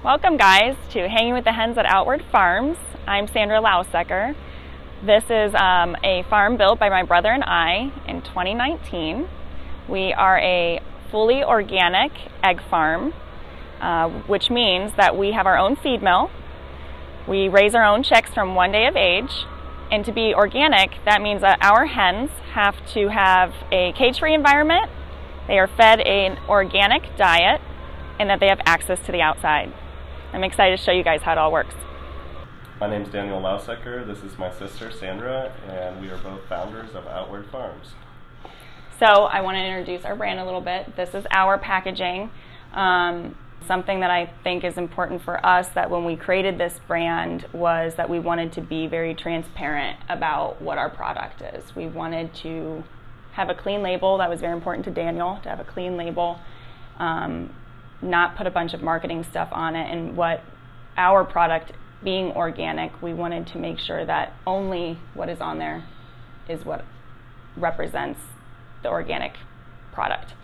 Welcome guys to Hanging with the Hens at Outward Farms. I'm Sandra Lausecker. This is a farm built by my brother and I in 2019. We are a fully organic egg farm, which means that we have our own feed mill. We raise our own chicks from 1 day of age. And to be organic, that means that our hens have to have a cage-free environment, they are fed an organic diet, and that they have access to the outside. I'm excited to show you guys how it all works. My name is Daniel and Lausecker. This is my sister Sandra, and we are both founders of Outward Farms. So I want to introduce our brand a little bit. This is our packaging. Something that I think is important for us that when we created this brand was that we wanted to be very transparent about what our product is. We wanted to have a clean label. That was very important to Daniel, to have a clean label. Not put a bunch of marketing stuff on it, and what our product being organic, we wanted to make sure that only what is on there is what represents the organic product.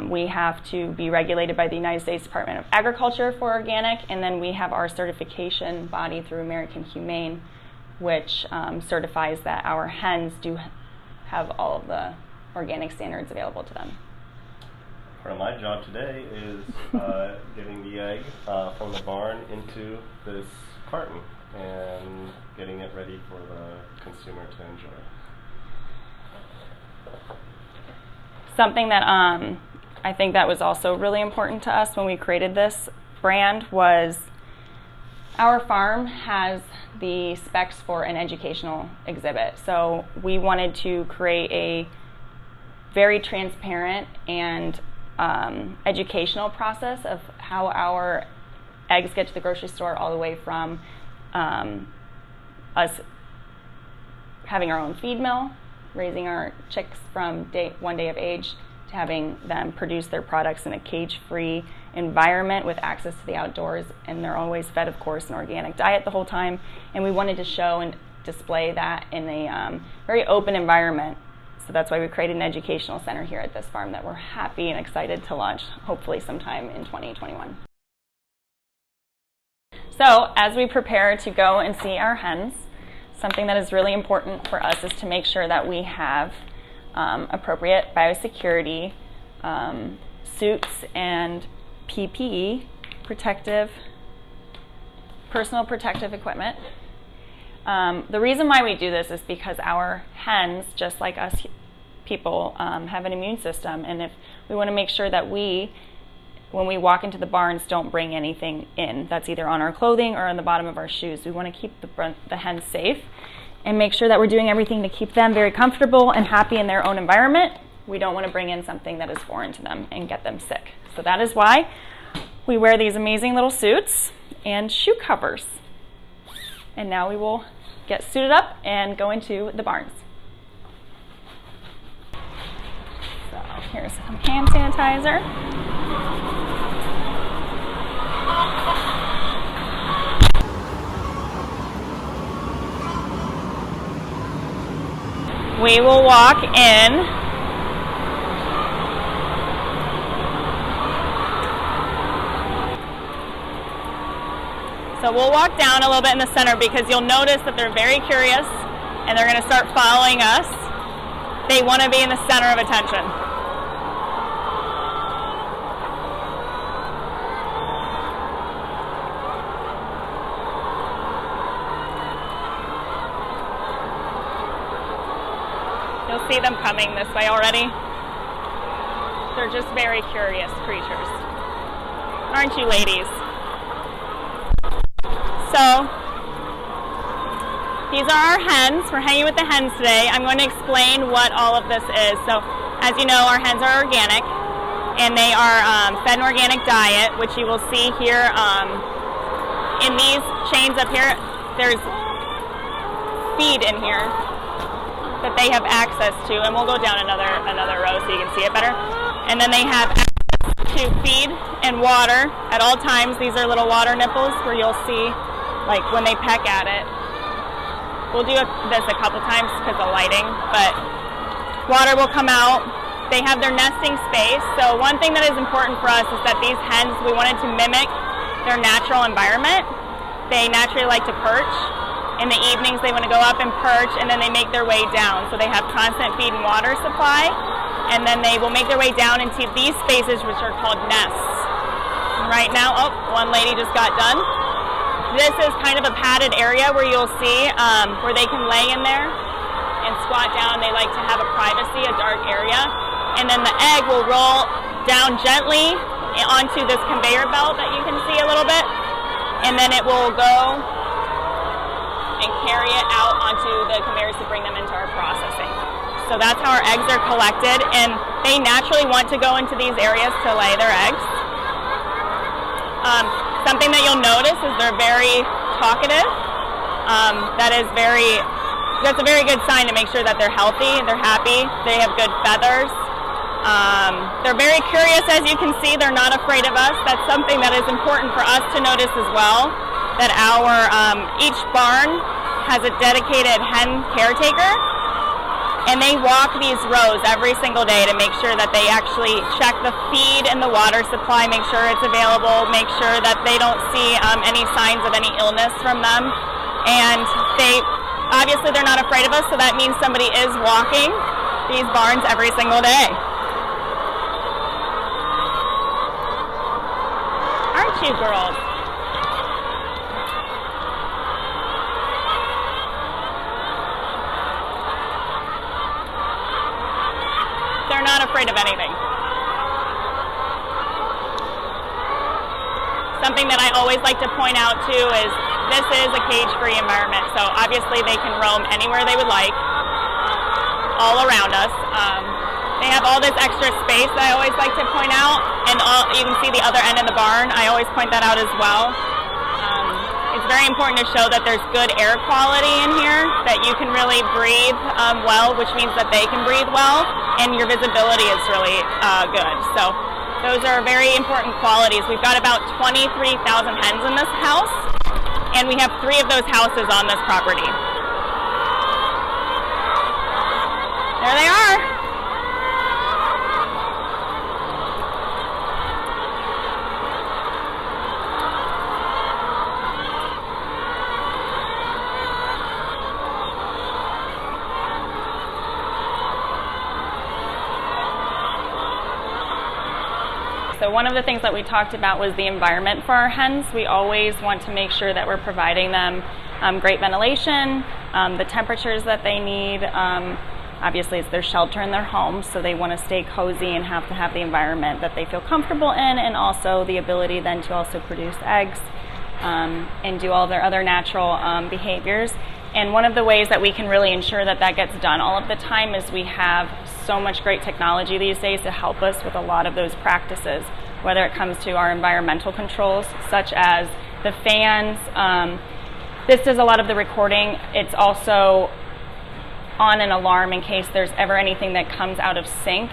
We have to be regulated by the United States Department of Agriculture for organic, and then we have our certification body through American Humane, which certifies that our hens do have all of the organic standards available to them. Part of my job today is getting the egg from the barn into this carton and getting it ready for the consumer to enjoy. Something that I think that was also really important to us when we created this brand was our farm has the specs for an educational exhibit. So we wanted to create a very transparent and educational process of how our eggs get to the grocery store, all the way from us having our own feed mill, raising our chicks from 1 day of age, to having them produce their products in a cage-free environment with access to the outdoors, and they're always fed, of course, an organic diet the whole time. And we wanted to show and display that in a very open environment. So that's why we created an educational center here at this farm that we're happy and excited to launch, hopefully sometime in 2021. So as we prepare to go and see our hens, something that is really important for us is to make sure that we have appropriate biosecurity suits and PPE, personal protective equipment. The reason why we do this is because our hens, just like us people, have an immune system, and if we want to make sure that when we walk into the barns, don't bring anything in that's either on our clothing or on the bottom of our shoes. We want to keep the hens safe and make sure that we're doing everything to keep them very comfortable and happy in their own environment. We don't want to bring in something that is foreign to them and get them sick. So that is why we wear these amazing little suits and shoe covers. And now we will get suited up and go into the barns. So here's some hand sanitizer. We will walk in. So we'll walk down a little bit in the center because you'll notice that they're very curious and they're going to start following us. They want to be in the center of attention. You'll see them coming this way already. They're just very curious creatures. Aren't you, ladies? So, these are our hens. We're hanging with the hens today. I'm going to explain what all of this is. So, as you know, our hens are organic, and they are fed an organic diet, which you will see here in these chains up here. There's feed in here that they have access to, and we'll go down another row so you can see it better. And then they have access to feed and water at all times. These are little water nipples where you'll see, like when they peck at it. We'll do this a couple times because of lighting, but water will come out. They have their nesting space. So one thing that is important for us is that these hens, we wanted to mimic their natural environment. They naturally like to perch. In the evenings they want to go up and perch, and then they make their way down. So they have constant feed and water supply, and then they will make their way down into these spaces, which are called nests. Right now, oh, one lady just got done. This is kind of a padded area where you'll see where they can lay in there and squat down. They like to have a privacy, a dark area. And then the egg will roll down gently onto this conveyor belt that you can see a little bit. And then it will go and carry it out onto the conveyors to bring them into our processing. So that's how our eggs are collected. And they naturally want to go into these areas to lay their eggs. Something that you'll notice is they're very talkative. That's a very good sign to make sure that they're healthy, they're happy, they have good feathers. They're very curious, as you can see. They're not afraid of us. That's something that is important for us to notice as well, that each barn has a dedicated hen caretaker. And they walk these rows every single day to make sure that they actually check the feed and the water supply, make sure it's available, make sure that they don't see any signs of any illness from them. And obviously they're not afraid of us, so that means somebody is walking these barns every single day. Aren't you girls? They're not afraid of anything. Something that I always like to point out too is this is a cage-free environment, so obviously they can roam anywhere they would like, all around us. They have all this extra space that I always like to point out, and you can see the other end of the barn. I always point that out as well. It's very important to show that there's good air quality in here, that you can really breathe well, which means that they can breathe well, and your visibility is really good. So those are very important qualities. We've got about 23,000 hens in this house, and we have 3 of those houses on this property. There they are. So one of the things that we talked about was the environment for our hens. We always want to make sure that we're providing them great ventilation, the temperatures that they need. Obviously, it's their shelter in their home, so they want to stay cozy and have to have the environment that they feel comfortable in, and also the ability then to also produce eggs and do all their other natural behaviors. And one of the ways that we can really ensure that that gets done all of the time is we have so much great technology these days to help us with a lot of those practices, whether it comes to our environmental controls, such as the fans. This does a lot of the recording. It's also on an alarm in case there's ever anything that comes out of sync.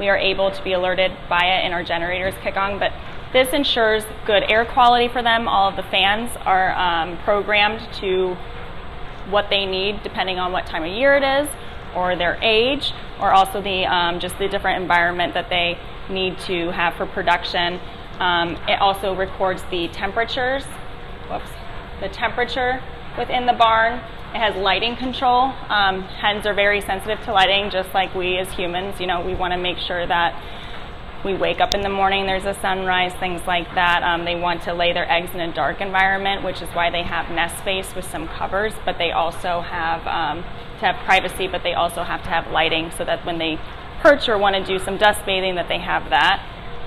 We are able to be alerted by it, and our generators kick on. But this ensures good air quality for them. All of the fans are programmed to what they need depending on what time of year it is, or their age, or also the just the different environment that they need to have for production. It also records the temperatures. The temperature within the barn. It has lighting control. Hens are very sensitive to lighting, just like we as humans. You know, we want to make sure that we wake up in the morning, there's a sunrise, things like that. They want to lay their eggs in a dark environment, which is why they have nest space with some covers, but they also have to have privacy, but they also have to have lighting so that when they perch or want to do some dust bathing, that they have that.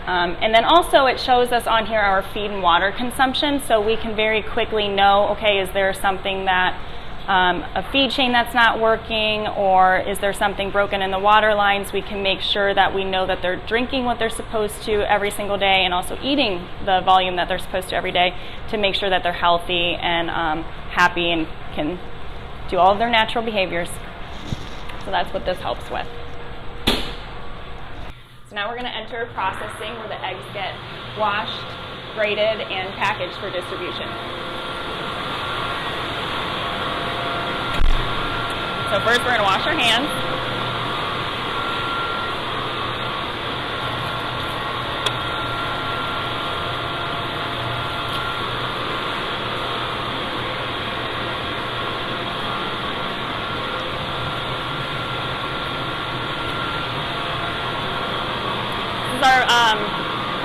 And then also it shows us on here our feed and water consumption, so we can very quickly know, okay, is there something that a feed chain that's not working, or is there something broken in the water lines? We can make sure that we know that they're drinking what they're supposed to every single day, and also eating the volume that they're supposed to every day, to make sure that they're healthy and happy and can do all of their natural behaviors. So that's what this helps with. So now we're going to enter processing, where the eggs get washed, graded, and packaged for distribution. So first we're going to wash our hands.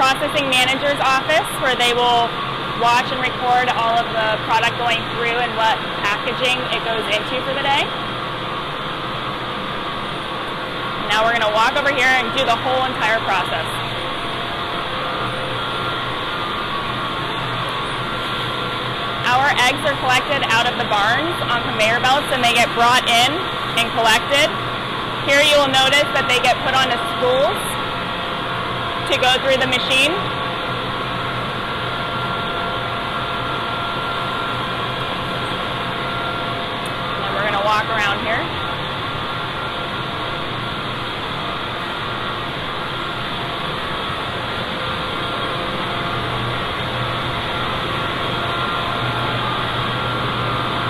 processing manager's office where they will watch and record all of the product going through and what packaging it goes into for the day. Now we're going to walk over here and do the whole entire process. Our eggs are collected out of the barns on conveyor belts and they get brought in and collected. Here you will notice that they get put onto spools to go through the machine. And we're going to walk around here.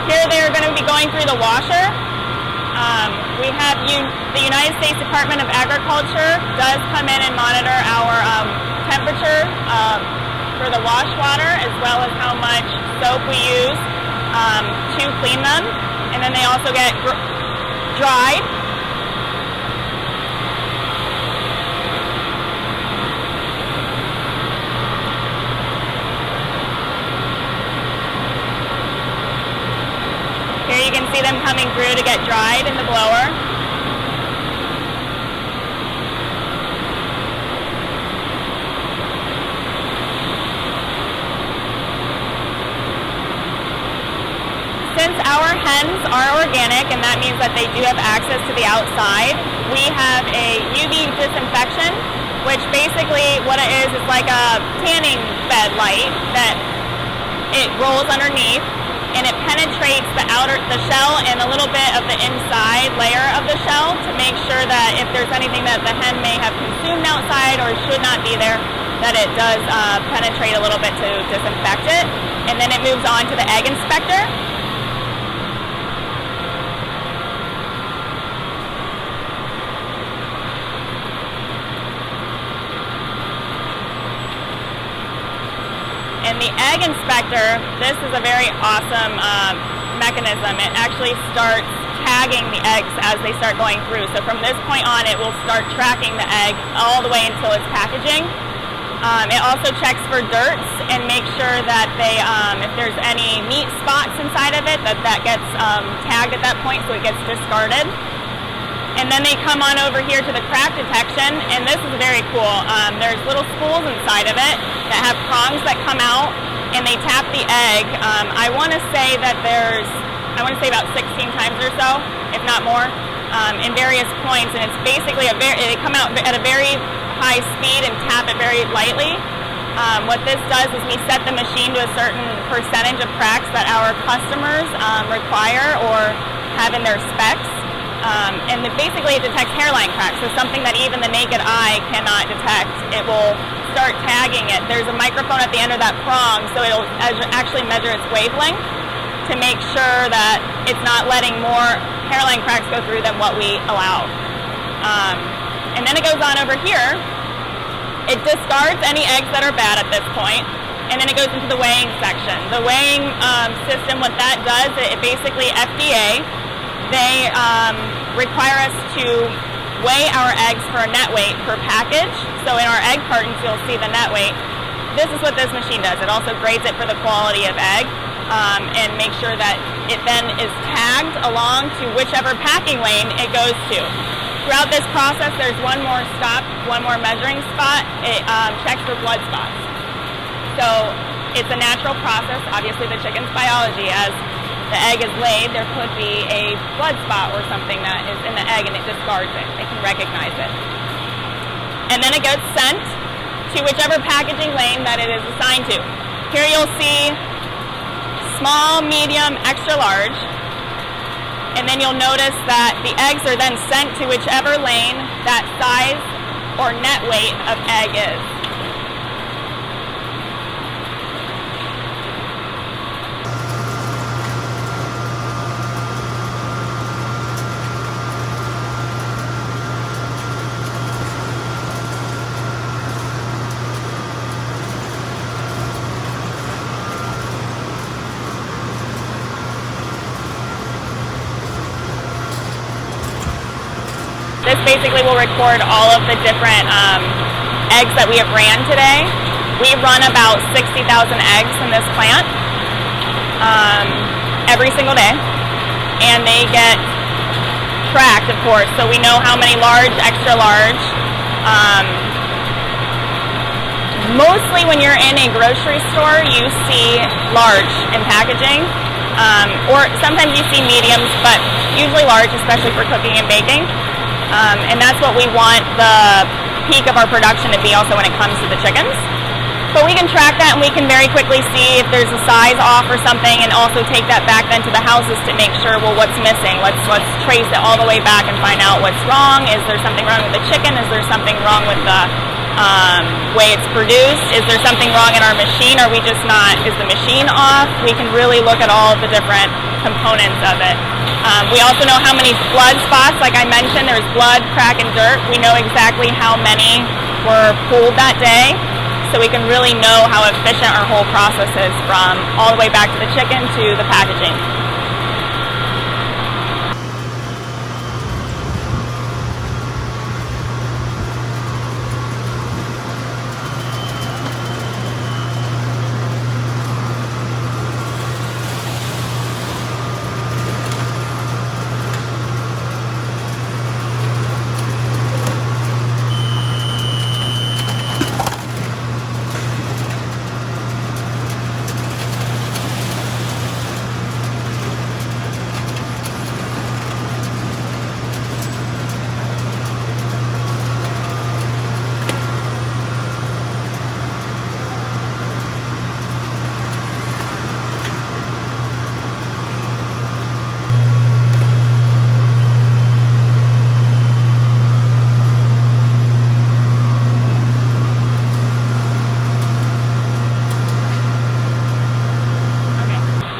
Here they're going to be going through the washer. We have the United States Department of Agriculture does come in and monitor our temperature for the wash water, as well as how much soap we use to clean them. And then they also get dried. Here you can see them coming through to get dried in the blower. Since our hens are organic, and that means that they do have access to the outside, we have a UV disinfection, which basically what it is like a tanning bed light that it rolls underneath. And it penetrates the shell and a little bit of the inside layer of the shell to make sure that if there's anything that the hen may have consumed outside or should not be there, that it does penetrate a little bit to disinfect it. And then it moves on to the egg inspector. And the egg inspector, this is a very awesome mechanism. It actually starts tagging the eggs as they start going through. So from this point on, it will start tracking the egg all the way until it's packaging. It also checks for dirts and makes sure that they, if there's any meat spots inside of it, that gets tagged at that point so it gets discarded. And then they come on over here to the crack detection, and this is very cool. There's little spools inside of it that have prongs that come out, and they tap the egg. I want to say that about 16 times or so, if not more, in various points. And it's basically they come out at a very high speed and tap it very lightly. What this does is we set the machine to a certain percentage of cracks that our customers require or have in their specs. And basically it detects hairline cracks, so something that even the naked eye cannot detect. It will start tagging it. There's a microphone at the end of that prong, so it'll actually measure its wavelength to make sure that it's not letting more hairline cracks go through than what we allow. And then it goes on over here. It discards any eggs that are bad at this point, and then it goes into the weighing section. The weighing system, what that does, it basically FDA, they require us to weigh our eggs for a net weight per package. So in our egg cartons, you'll see the net weight. This is what this machine does. It also grades it for the quality of egg and makes sure that it then is tagged along to whichever packing lane it goes to. Throughout this process, there's one more stop, one more measuring spot. It checks for blood spots. So it's a natural process. Obviously, the chicken's biology, as the egg is laid, there could be a blood spot or something that is in the egg, and it discards it. It can recognize it. And then it gets sent to whichever packaging lane that it is assigned to. Here you'll see small, medium, extra large. And then you'll notice that the eggs are then sent to whichever lane that size or net weight of egg is. This basically will record all of the different eggs that we have ran today. We run about 60,000 eggs in this plant every single day, and they get tracked, of course, so we know how many large, extra large. Mostly when you're in a grocery store, you see large in packaging, or sometimes you see mediums, but usually large, especially for cooking and baking. And that's what we want the peak of our production to be also when it comes to the chickens. But we can track that, and we can very quickly see if there's a size off or something, and also take that back then to the houses to make sure, well, what's missing? Let's trace it all the way back and find out what's wrong. Is there something wrong with the chicken? Is there something wrong with the way it's produced? Is there something wrong in our machine? Are we just not, is the machine off? We can really look at all of the different components of it. We also know how many blood spots, like I mentioned, there's blood, crack, and dirt. We know exactly how many were pulled that day, so we can really know how efficient our whole process is, from all the way back to the chicken to the packaging.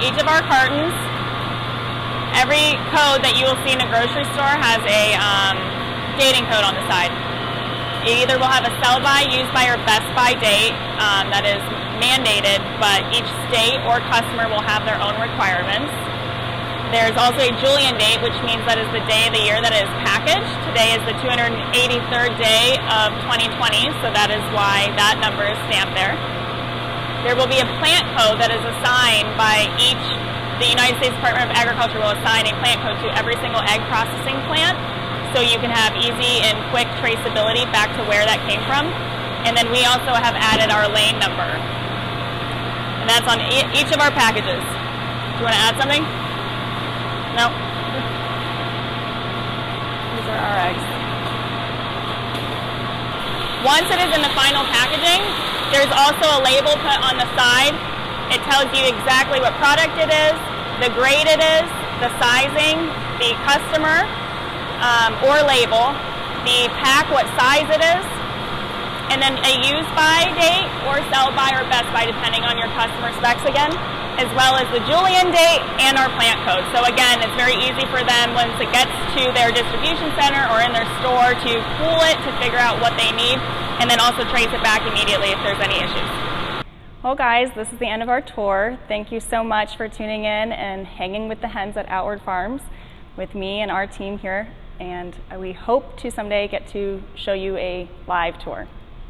Each of our cartons, every code that you will see in a grocery store has a dating code on the side. It either will have a sell by, use by, or best by date that is mandated, but each state or customer will have their own requirements. There's also a Julian date, which means that is the day of the year that it is packaged. Today is the 283rd day of 2020, so that is why that number is stamped there. There will be a plant code that is assigned by the United States Department of Agriculture will assign a plant code to every single egg processing plant, so you can have easy and quick traceability back to where that came from. And then we also have added our lane number, and that's on each of our packages. Do you want to add something? No? These are our eggs. Once it is in the final packaging, there's also a label put on the side. It tells you exactly what product it is, the grade it is, the sizing, the customer or label, the pack, what size it is, and then a use by date or sell by or best by, depending on your customer specs again, as well as the Julian date and our plant code. So again, it's very easy for them once it gets to their distribution center or in their store to pull it to figure out what they need, and then also trace it back immediately if there's any issues. Well guys, this is the end of our tour. Thank you so much for tuning in and hanging with the hens at Outward Farms with me and our team here, and we hope to someday get to show you a live tour.